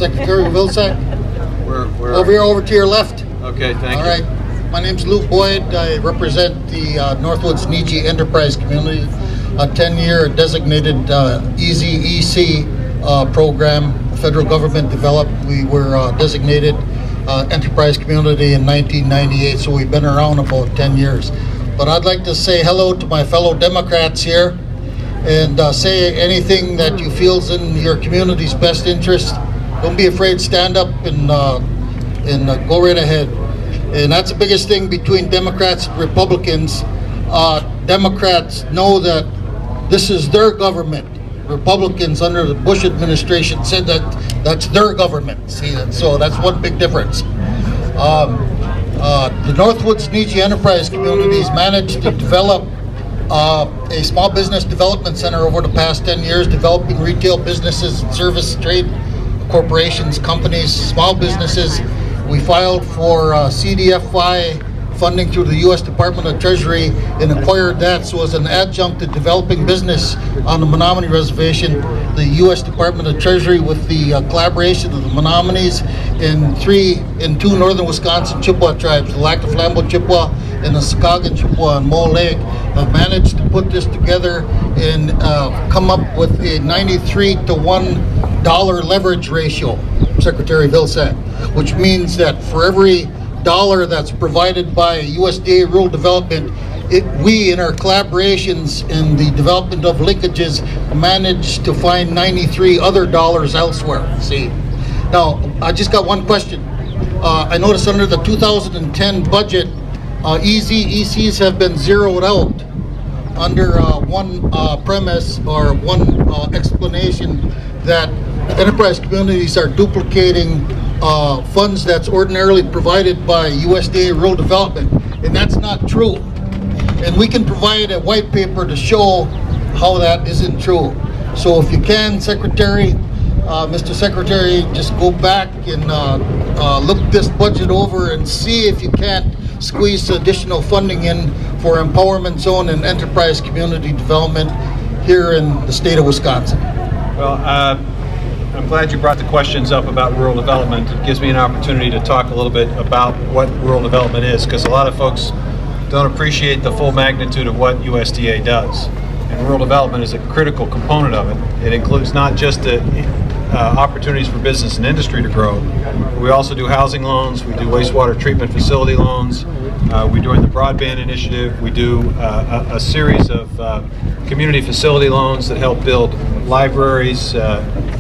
Secretary Vilsack. We're Over here, over to your left. Okay, thank you. All right. My name's Luke Boyd. I represent the Northwoods Niji Enterprise Community, a 10-year designated Easy EC program federal government developed. We were designated enterprise community in 1998, so we've been around about 10 years. But I'd like to say hello to my fellow Democrats here and say anything that you feel's in your community's best interest. Don't be afraid, stand up and go right ahead. And that's the biggest thing between Democrats and Republicans. Democrats know that this is their government. Republicans under the Bush administration said that that's their government. See, so that's one big difference. The Northwoods Niji Enterprise Communities managed to develop a small business development center over the past 10 years, developing retail businesses, service, trade corporations, companies, small businesses. We filed for CDFI funding through the U.S. Department of Treasury and acquired that. So as an adjunct to developing business on the Menominee Reservation, the U.S. Department of Treasury with the collaboration of the Menominees and two northern Wisconsin Chippewa tribes, the Lac du Flambeau Chippewa and the Sakagan Chippewa and Mole Lake, have managed to put this together and come up with a 93 to $1 leverage ratio, Secretary Vilsack, which means that for every dollar that's provided by USDA Rural Development, we in our collaborations in the development of linkages managed to find 93 other dollars elsewhere. See, now I just got one question. I noticed under the 2010 budget, easy ECs have been zeroed out under one premise or one explanation that enterprise communities are duplicating funds that's ordinarily provided by USDA Rural Development, and that's not true. And we can provide a white paper to show how that isn't true. So if you can, Secretary, Mr. Secretary, just go back and look this budget over and see if you can't squeeze additional funding in for empowerment zone and enterprise community development here in the state of Wisconsin. Well, I'm glad you brought the questions up about rural development. It gives me an opportunity to talk a little bit about what rural development is, because a lot of folks don't appreciate the full magnitude of what USDA does. And rural development is a critical component of it. It includes not just the opportunities for business and industry to grow. We also do housing loans, we do wastewater treatment facility loans, we're doing the broadband initiative, we do a series of community facility loans that help build libraries,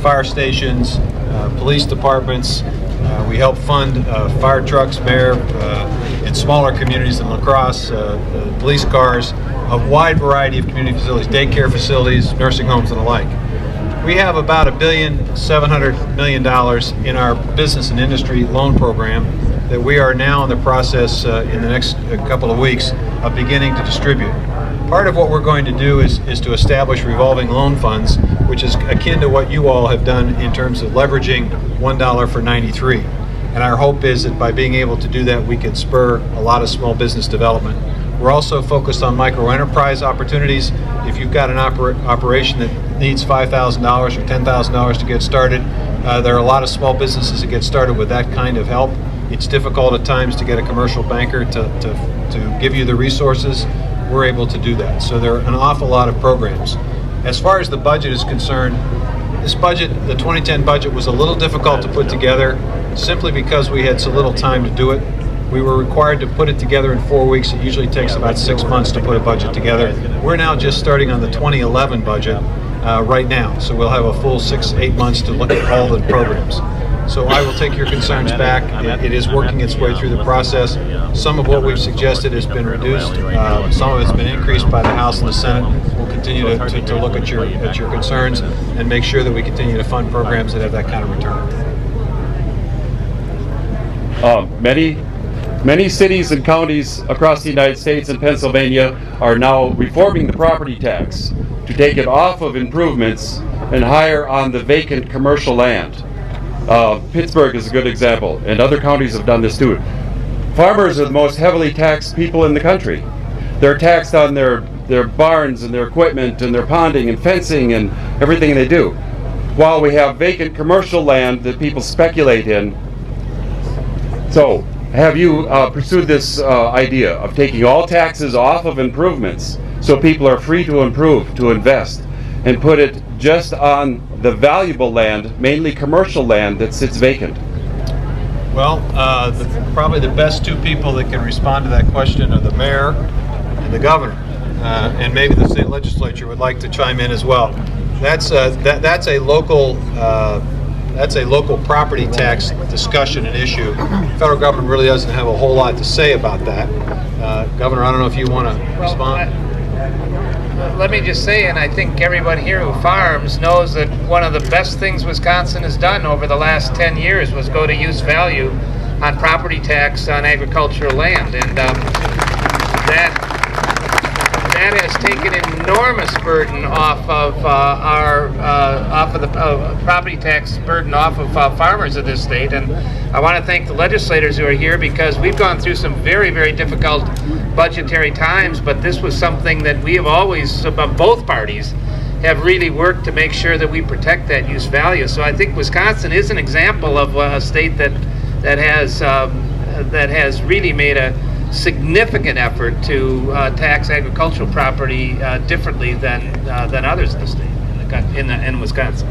fire stations, police departments. We help fund fire trucks, mayor, in smaller communities in La Crosse, police cars, a wide variety of community facilities, daycare facilities, nursing homes, and the like. We have about $1.7 billion in our business and industry loan program that we are now in the process in the next couple of weeks of beginning to distribute. Part of what we're going to do is to establish revolving loan funds, which is akin to what you all have done in terms of leveraging $1 for 93. And our hope is that by being able to do that, we can spur a lot of small business development. We're also focused on micro enterprise opportunities. If you've got an operation that needs $5,000 or $10,000 to get started, there are a lot of small businesses that get started with that kind of help. It's difficult at times to get a commercial banker to give you the resources. We're able to do that. So there are an awful lot of programs. As far as the budget is concerned, this budget, the 2010 budget, was a little difficult to put together simply because we had so little time to do it. We were required to put it together in 4 weeks. It usually takes about 6 months to put a budget together. We're now just starting on the 2011 budget right now. So we'll have a full 6-8 months to look at all the programs. So I will take your concerns back. It is working its way through the process. Some of what we've suggested has been reduced. Some of it's been increased by the House and the Senate. We'll continue to look at your concerns and make sure that we continue to fund programs that have that kind of return. Many cities and counties across the United States and Pennsylvania are now reforming the property tax to take it off of improvements and higher on the vacant commercial land. Pittsburgh is a good example, and other counties have done this too. Farmers are the most heavily taxed people in the country. They're taxed on their barns and their equipment and their ponding and fencing and everything they do. while we have vacant commercial land that people speculate in. So, have you pursued this idea of taking all taxes off of improvements so people are free to improve, to invest, and put it just on the valuable land, mainly commercial land, that sits vacant? Well, probably the best two people that can respond to that question are the mayor and the governor, and maybe the state legislature would like to chime in as well. That's a local property tax discussion and issue. The federal government really doesn't have a whole lot to say about that. Governor, I don't know if you want to respond. Let me just say, and I think everyone here who farms knows that one of the best things Wisconsin has done over the last 10 years was go to use value on property tax on agricultural land, and that has taken an enormous burden off of the property tax burden off of farmers of this state. And I want to thank the legislators who are here, because we've gone through some very, very difficult budgetary times, but this was something that we have always, both parties, have really worked to make sure that we protect that use value. So I think Wisconsin is an example of a state that has really made a significant effort to tax agricultural property differently than others in the state, in Wisconsin.